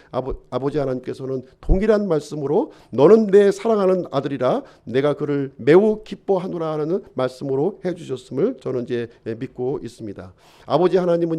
아버지 하나님께서는 동일한 말씀으로 너는 내 사랑하는 아들이라 내가 그를 매우 기뻐하노라 하는 말씀으로 해주셨음을 저는 이제 믿고 있습니다. 아버지 하나님은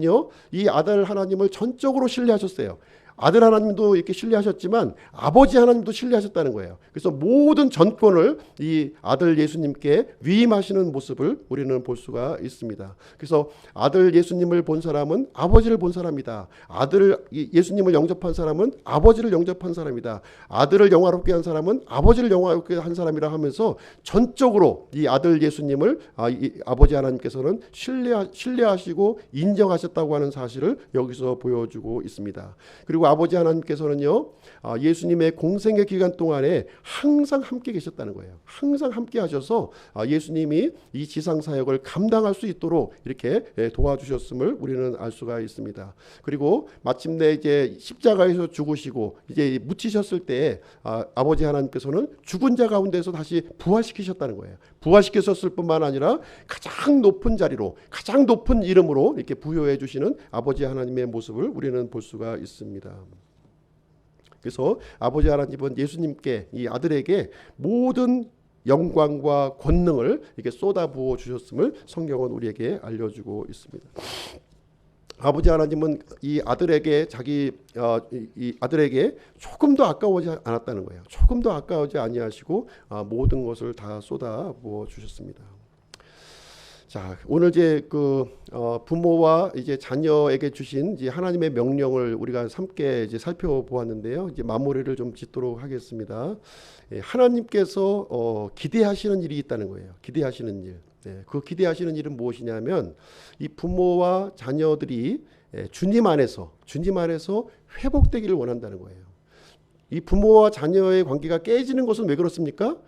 이 아들 하나님을 전적으로 신뢰하셨어요. 아들 하나님도 이렇게 신뢰하셨지만 아버지 하나님도 신뢰하셨다는 거예요. 그래서 모든 전권을 이 아들 예수님께 위임하시는 모습을 우리는 볼 수가 있습니다. 그래서 아들 예수님을 본 사람은 아버지를 본 사람이다. 아들 예수님을 영접한 사람은 아버지를 영접한 사람이다. 아들을 영화롭게 한 사람은 아버지를 영화롭게 한 사람이라 하면서 전적으로 이 아들 예수님을 아버지 하나님께서는 신뢰하시고 인정하셨다고 하는 사실을 여기서 보여주고 있습니다. 그리고 아버지 하나님께서는요, 예수님의 공생의 기간 동안에 항상 함께 계셨다는 거예요. 항상 함께 하셔서 예수님이 이 지상 사역을 감당할 수 있도록 이렇게 도와주셨음을 우리는 알 수가 있습니다. 그리고 마침내 이제 십자가에서 죽으시고 이제 묻히셨을 때 아버지 하나님께서는 죽은 자 가운데서 다시 부활시키셨다는 거예요. 부활시키셨을 뿐만 아니라 가장 높은 자리로, 가장 높은 이름으로 이렇게 부여해 주시는 아버지 하나님의 모습을 우리는 볼 수가 있습니다. 그래서 아버지 하나님은 예수님께, 이 아들에게 모든 영광과 권능을 이렇게 쏟아부어 주셨음을 성경은 우리에게 알려주고 있습니다. 아버지 하나님은 이 아들에게 이 아들에게 조금도 아까워지 않았다는 거예요. 조금도 아까워지 아니하시고 모든 것을 다 쏟아부어 주셨습니다. 자, 오늘 이제 부모와 이제 자녀에게 주신 이제 하나님의 명령을 우리가 함께 이제 살펴보았는데요. 이제 마무리를 좀 짓도록 하겠습니다. 하나님께서 기대하시는 일이 있다는 거예요. 기대하시는 일. 그 기대하시는 일은 무엇이냐면 이 부모와 자녀들이 주님 안에서 회복되기를 원한다는 거예요. 이 부모와 자녀의 관계가 깨지는 것은 왜 그렇습니까?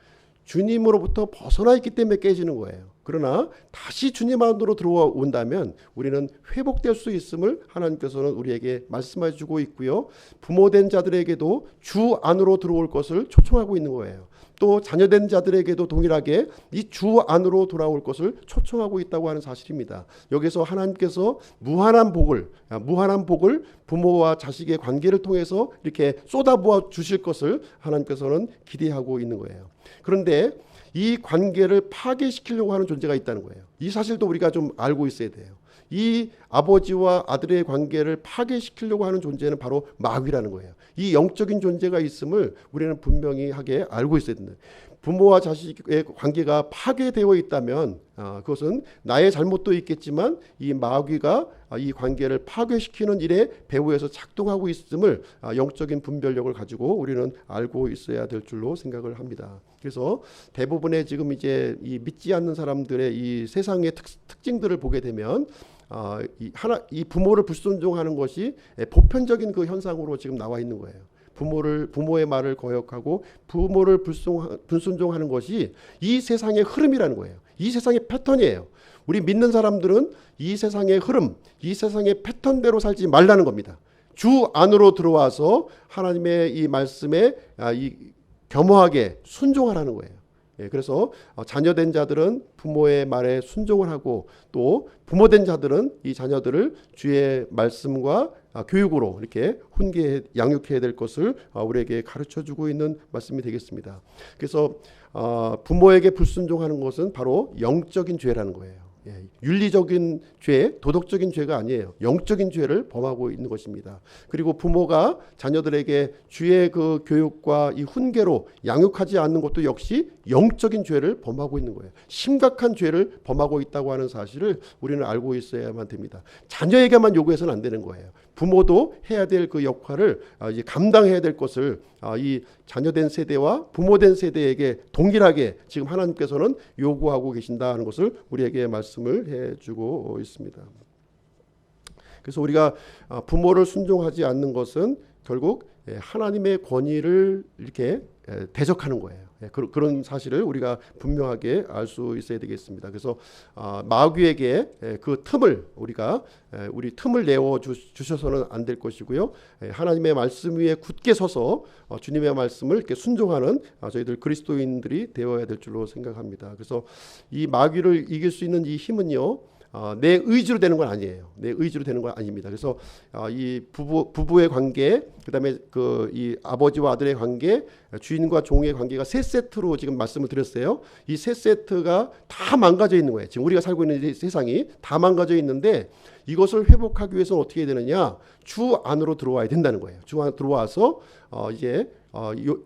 주님으로부터 벗어나 있기 때문에 깨지는 거예요. 그러나 다시 주님 안으로 들어온다면 우리는 회복될 수 있음을 하나님께서는 우리에게 말씀해 주고 있고요. 부모된 자들에게도 주 안으로 들어올 것을 초청하고 있는 거예요. 또 자녀된 자들에게도 동일하게 이 주 안으로 돌아올 것을 초청하고 있다고 하는 사실입니다. 여기서 하나님께서 무한한 복을 부모와 자식의 관계를 통해서 이렇게 쏟아부어 주실 것을 하나님께서는 기대하고 있는 거예요. 그런데 이 관계를 파괴시키려고 하는 존재가 있다는 거예요. 이 사실도 우리가 좀 알고 있어야 돼요. 이 아버지와 아들의 관계를 파괴시키려고 하는 존재는 바로 마귀라는 거예요. 이 영적인 존재가 있음을 우리는 분명히 하게 알고 있어야 된다. 부모와 자식의 관계가 파괴되어 있다면 그것은 나의 잘못도 있겠지만 이 마귀가 이 관계를 파괴시키는 일에 배후에서 작동하고 있음을 영적인 분별력을 가지고 우리는 알고 있어야 될 줄로 생각을 합니다. 그래서 대부분의 지금 이제 이 믿지 않는 사람들의 이 세상의 특징들을 보게 되면 이 부모를 불순종하는 것이 보편적인 그 현상으로 지금 나와 있는 거예요. 부모의 말을 거역하고 부모를 불순종하는 것이 이 세상의 흐름이라는 거예요. 이 세상의 패턴이에요. 우리 믿는 사람들은 이 세상의 흐름, 이 세상의 패턴대로 살지 말라는 겁니다. 주 안으로 들어와서 하나님의 이 말씀에 겸허하게 순종하라는 거예요. 그래서 자녀된 자들은 부모의 말에 순종을 하고 또 부모된 자들은 이 자녀들을 주의 말씀과 교육으로 이렇게 양육해야 될 것을 우리에게 가르쳐주고 있는 말씀이 되겠습니다. 그래서 부모에게 불순종하는 것은 바로 영적인 죄라는 거예요. 윤리적인 죄, 도덕적인 죄가 아니에요. 영적인 죄를 범하고 있는 것입니다. 그리고 부모가 자녀들에게 주의 그 교육과 이 훈계로 양육하지 않는 것도 역시 영적인 죄를 범하고 있는 거예요. 심각한 죄를 범하고 있다고 하는 사실을 우리는 알고 있어야만 됩니다. 자녀에게만 요구해서는 안 되는 거예요. 부모도 해야 될 그 역할을 이제 감당해야 될 것을 이 자녀된 세대와 부모된 세대에게 동일하게 지금 하나님께서는 요구하고 계신다는 것을 우리에게 말씀을 해주고 있습니다. 그래서 우리가 부모를 순종하지 않는 것은 결국 하나님의 권위를 이렇게 대적하는 거예요. 그런 사실을 우리가 분명하게 알 수 있어야 되겠습니다. 그래서 마귀에게 그 틈을 우리 틈을 내어 주셔서는 안 될 것이고요. 하나님의 말씀 위에 굳게 서서 주님의 말씀을 이렇게 순종하는 저희들 그리스도인들이 되어야 될 줄로 생각합니다. 그래서 이 마귀를 이길 수 있는 이 힘은요. 내 의지로 되는 건 아니에요. 내 의지로 되는 건 아닙니다. 그래서 이 부부의 관계, 그다음에 이 아버지와 아들의 관계, 주인과 종의 관계가 세 세트로 지금 말씀을 드렸어요. 이 세 세트가 다 망가져 있는 거예요. 지금 우리가 살고 있는 세상이 다 망가져 있는데 이것을 회복하기 위해서는 어떻게 해야 되느냐? 주 안으로 들어와야 된다는 거예요. 주 안으로 들어와서 이제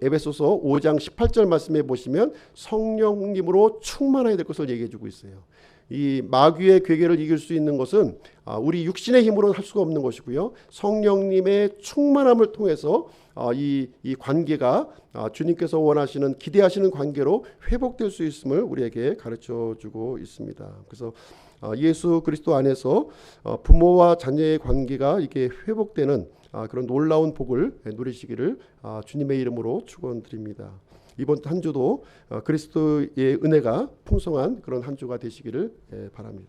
에베소서 5장 18절 말씀해 보시면 성령님으로 충만해야 될 것을 얘기해 주고 있어요. 이 마귀의 괴계를 이길 수 있는 것은 우리 육신의 힘으로는 할 수가 없는 것이고요. 성령님의 충만함을 통해서 이 관계가 주님께서 원하시는 기대하시는 관계로 회복될 수 있음을 우리에게 가르쳐주고 있습니다. 그래서 예수 그리스도 안에서 부모와 자녀의 관계가 이게 회복되는 그런 놀라운 복을 누리시기를 주님의 이름으로 축원드립니다. 이번 한 주도 그리스도의 은혜가 풍성한 그런 한 주가 되시기를 바랍니다.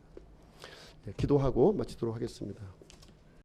기도하고 마치도록 하겠습니다.